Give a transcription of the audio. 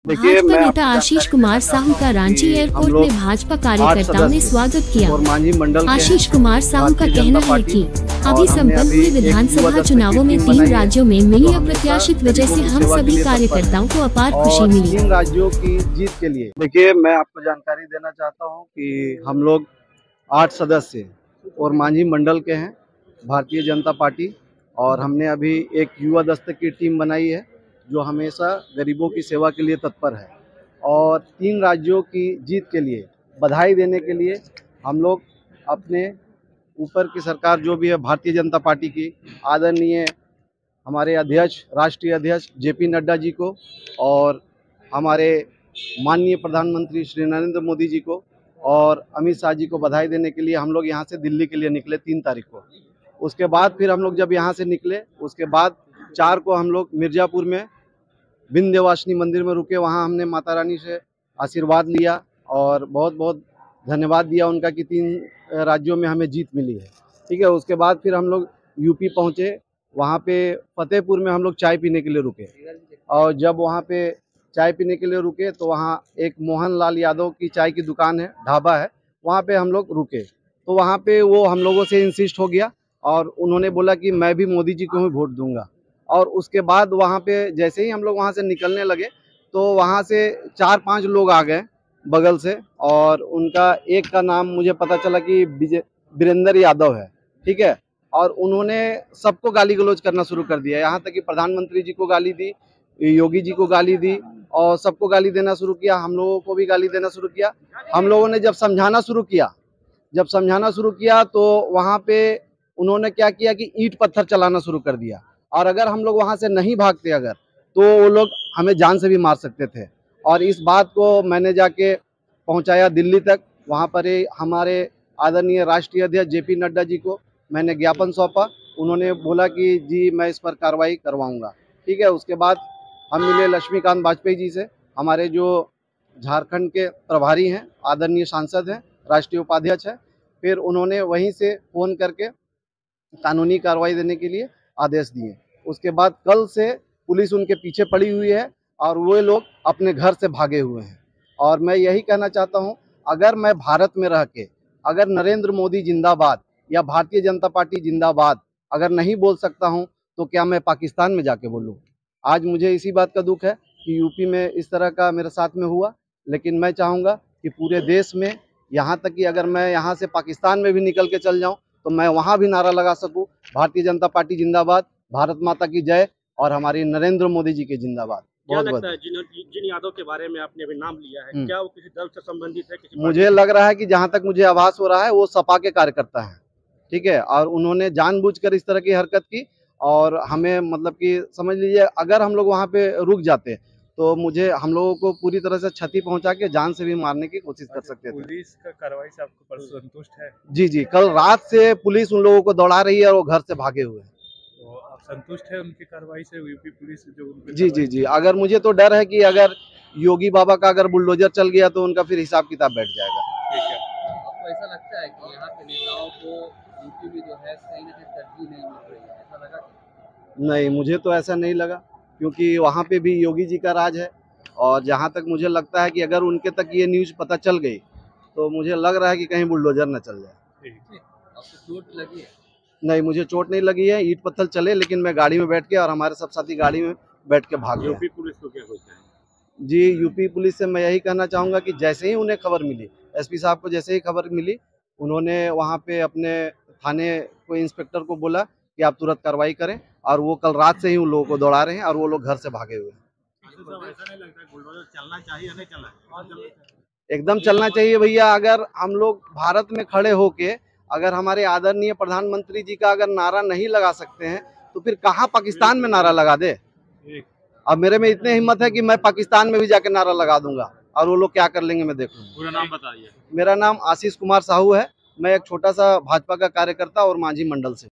भाजपा नेता आशीष कुमार साहू का रांची एयरपोर्ट में भाजपा कार्यकर्ताओं ने स्वागत किया। आशीष कुमार साहू का कहना है कि अभी संपन्न हुए विधानसभा चुनावों में 3 राज्यों में मिली अप्रत्याशित वजह से हम सभी कार्यकर्ताओं को अपार खुशी मिली। 3 राज्यों की जीत के लिए देखिए, मैं आपको जानकारी देना चाहता हूं कि हम लोग 8 सदस्य और मांझी मंडल के हैं भारतीय जनता पार्टी, और हमने अभी एक युवा दस्तक की टीम बनाई है जो हमेशा गरीबों की सेवा के लिए तत्पर है। और 3 राज्यों की जीत के लिए बधाई देने के लिए हम लोग अपने ऊपर की सरकार जो भी है भारतीय जनता पार्टी की, आदरणीय हमारे अध्यक्ष, राष्ट्रीय अध्यक्ष जेपी नड्डा जी को, और हमारे माननीय प्रधानमंत्री श्री नरेंद्र मोदी जी को और अमित शाह जी को बधाई देने के लिए हम लोग यहाँ से दिल्ली के लिए निकले 3 तारीख को। उसके बाद फिर हम लोग जब यहाँ से निकले, उसके बाद 4 को हम लोग मिर्ज़ापुर में विंध्यवासिनी मंदिर में रुके। वहाँ हमने माता रानी से आशीर्वाद लिया और बहुत बहुत धन्यवाद दिया उनका कि 3 राज्यों में हमें जीत मिली है। ठीक है, उसके बाद फिर हम लोग यूपी पहुँचे। वहाँ पे फतेहपुर में हम लोग चाय पीने के लिए रुके, और जब वहाँ पे चाय पीने के लिए रुके तो वहाँ एक मोहन लाल यादव की चाय की दुकान है, ढाबा है, वहाँ पे हम लोग रुके। तो वहाँ पे वो हम लोगों से इंसिस्ट हो गया और उन्होंने बोला कि मैं भी मोदी जी को ही वोट दूंगा। और उसके बाद वहाँ पे जैसे ही हम लोग वहाँ से निकलने लगे तो वहाँ से 4-5 लोग आ गए बगल से, और उनका एक का नाम मुझे पता चला कि वीरेंद्र यादव है। ठीक है, और उन्होंने सबको गाली गलौज करना शुरू कर दिया, यहाँ तक कि प्रधानमंत्री जी को गाली दी, योगी जी को गाली दी, और सबको गाली देना शुरू किया। हम लोगों को भी गाली देना शुरू किया। हम लोगों ने जब समझाना शुरू किया तो वहाँ पे उन्होंने क्या किया कि ईंट पत्थर चलाना शुरू कर दिया, और अगर हम लोग वहाँ से नहीं भागते अगर, तो वो लोग हमें जान से भी मार सकते थे। और इस बात को मैंने जाके पहुँचाया दिल्ली तक। वहाँ पर हमारे आदरणीय राष्ट्रीय अध्यक्ष जेपी नड्डा जी को मैंने ज्ञापन सौंपा। उन्होंने बोला कि जी मैं इस पर कार्रवाई करवाऊँगा। ठीक है, उसके बाद हम मिले लक्ष्मीकांत वाजपेयी जी से, हमारे जो झारखंड के प्रभारी हैं, आदरणीय सांसद हैं, राष्ट्रीय उपाध्यक्ष हैं। फिर उन्होंने वहीं से फ़ोन करके कानूनी कार्रवाई देने के लिए आदेश दिए। उसके बाद कल से पुलिस उनके पीछे पड़ी हुई है और वो लोग अपने घर से भागे हुए हैं। और मैं यही कहना चाहता हूं, अगर मैं भारत में रह के अगर नरेंद्र मोदी जिंदाबाद या भारतीय जनता पार्टी जिंदाबाद अगर नहीं बोल सकता हूं, तो क्या मैं पाकिस्तान में जाके बोलूं? आज मुझे इसी बात का दुख है कि यूपी में इस तरह का मेरे साथ में हुआ, लेकिन मैं चाहूँगा कि पूरे देश में, यहाँ तक कि अगर मैं यहाँ से पाकिस्तान में भी निकल के चल जाऊँ तो मैं वहाँ भी नारा लगा सकूं, भारतीय जनता पार्टी जिंदाबाद, भारत माता की जय, और हमारी नरेंद्र मोदी जी के जिंदाबाद। क्या लगता है जिन यादव के बारे में आपने अभी नाम लिया है, क्या वो किसी दल से संबंधित है? मुझे लग रहा है कि जहाँ तक मुझे आभास हो रहा है वो सपा के कार्यकर्ता हैं। ठीक है, और उन्होंने जानबूझकर इस तरह की हरकत की, और हमें मतलब कि समझ लीजिए अगर हम लोग वहाँ पे रुक जाते तो हम लोगों को पूरी तरह से क्षति पहुंचा के जान से भी मारने की कोशिश कर सकते थे। पुलिस का कार्रवाई से आपको संतुष्ट है? जी, कल रात से पुलिस उन लोगों को दौड़ा रही है और वो घर से भागे हुए हैं। तो आप संतुष्ट है उनकी कार्रवाई से, यूपी पुलिस जो? जी, अगर मुझे तो डर है कि अगर योगी बाबा का अगर बुलडोजर चल गया तो उनका फिर हिसाब किताब बैठ जाएगा। ठीक है, आपको ऐसा लगता है कि यहाँ के नेताओं को यूपी में जो है कहीं ना कहीं तरजीह नहीं मिल रही है, ऐसा लगा? नहीं, मुझे तो ऐसा नहीं लगा, क्योंकि वहाँ पे भी योगी जी का राज है। और जहाँ तक मुझे लगता है कि अगर उनके तक ये न्यूज़ पता चल गई तो मुझे लग रहा है कि कहीं बुलडोजर न चल जाए। आपको चोट लगी है? नहीं, मुझे चोट नहीं लगी है, ईंट पत्थर चले, लेकिन मैं गाड़ी में बैठ के और हमारे सब साथी गाड़ी में बैठ के भाग गए। यूपी पुलिस को क्या सोचते हैं? जी, यूपी पुलिस से मैं यही कहना चाहूँगा कि जैसे ही उन्हें खबर मिली, एसपी साहब को जैसे ही खबर मिली, उन्होंने वहाँ पे अपने थाने को इंस्पेक्टर को बोला कि आप तुरंत कार्रवाई करें, और वो कल रात से ही उन लोगों को दौड़ा रहे हैं और वो लोग घर से भागे हुए हैं। ऐसा नहीं लगता बुलडोजर चलना चाहिए या नहीं चलना? एकदम चलना चाहिए भैया। अगर हम लोग भारत में खड़े होके अगर हमारे आदरणीय प्रधानमंत्री जी का अगर नारा नहीं लगा सकते हैं तो फिर कहाँ पाकिस्तान में नारा लगा दे? अब मेरे में इतनी हिम्मत है कि मैं पाकिस्तान में भी जाके नारा लगा दूंगा, और वो लोग क्या कर लेंगे मैं देखूंगा। पूरा नाम बताइए। मेरा नाम आशीष कुमार साहू है। मैं एक छोटा सा भाजपा का कार्यकर्ता और मांझी मंडल से।